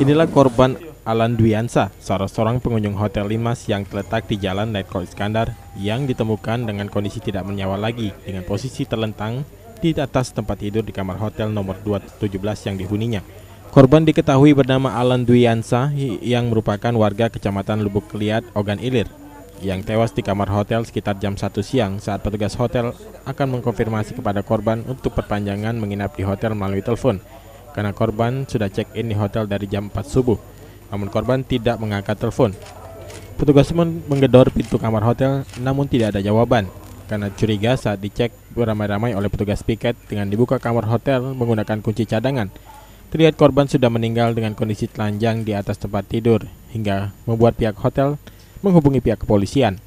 Inilah korban Alan Dwiansa, salah seorang pengunjung Hotel Limas yang terletak di Jalan Letkol Iskandar yang ditemukan dengan kondisi tidak bernyawa lagi dengan posisi terlentang di atas tempat tidur di kamar hotel nomor 217 yang dihuninya. Korban diketahui bernama Alan Dwiansa yang merupakan warga Kecamatan Lubuk Keliat, Ogan Ilir, yang tewas di kamar hotel sekitar jam 1 siang saat petugas hotel akan mengkonfirmasi kepada korban untuk perpanjangan menginap di hotel melalui telepon. Karena korban sudah check-in di hotel dari jam 4 subuh, namun korban tidak mengangkat telepon. Petugas menggedor pintu kamar hotel, namun tidak ada jawaban. Karena curiga saat dicek beramai-ramai oleh petugas piket dengan dibuka kamar hotel menggunakan kunci cadangan. Terlihat korban sudah meninggal dengan kondisi telanjang di atas tempat tidur, hingga membuat pihak hotel menghubungi pihak kepolisian.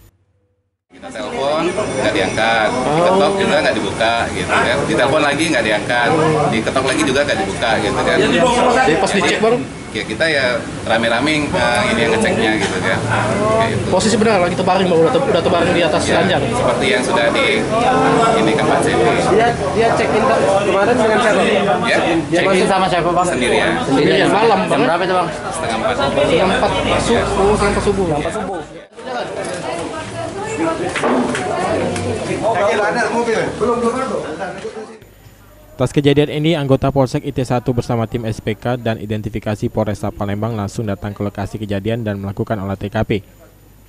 Kita telepon, nggak diangkat, diketok juga nggak dibuka, gitu kan. Ditelepon lagi nggak diangkat, diketok lagi juga nggak dibuka, gitu kan. Jadi pas dicek bang? Ya kita ya rame-rame ini yang ngeceknya, gitu kan. Gitu. Posisi benar lagi terbaring bang, udah terbaring di atas ranjang. Seperti yang sudah ini kan Pak Cepi. Dia check-in kemarin dengan siapa? Ya, Check-in sama siapa bang? Sendirian. Sendirian malam bang. Berapa itu bang? Setengah 4. Setengah 4 subuh. Atas kejadian ini, anggota Polsek IT1 bersama tim SPK dan identifikasi Polresta Palembang langsung datang ke lokasi kejadian dan melakukan olah TKP.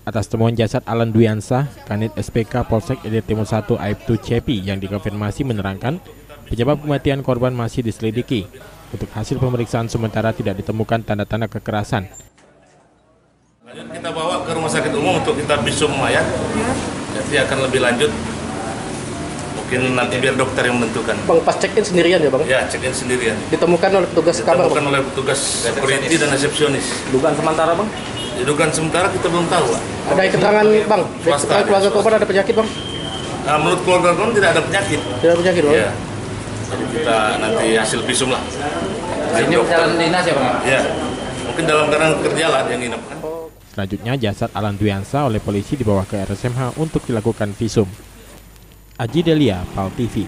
Atas temuan jasad Alan Dwiansa, Kanit SPK Polsek IT Timur 1 Aibtu Cepi yang dikonfirmasi menerangkan penyebab kematian korban masih diselidiki. Untuk hasil pemeriksaan sementara tidak ditemukan tanda-tanda kekerasan. Kita bawa ke rumah sakit umum untuk kita visum mayat. Jadi akan lebih lanjut. Mungkin nanti biar dokter yang menentukan. Bang, pas check-in sendirian ya bang? Ya, check-in sendirian. Ditemukan oleh petugas kamar bang? Ditemukan oleh petugas security dan resepsionis. Dugaan sementara bang? Dugaan sementara kita belum tahu, Pak. Ada keterangan bang? Swasta, keluarga korban ada penyakit bang? Nah, menurut keluarga korban tidak ada penyakit. Tidak ada penyakit bang? Ya. Jadi kita nanti hasil visum lah. Ini perjalanan dinas ya bang? Ya. Mungkin dalam keadaan kerja lah yang nginep kan. Selanjutnya, jasad Alan Dwiansa oleh polisi dibawa ke RSMH untuk dilakukan visum. Aji Delia, PAL TV.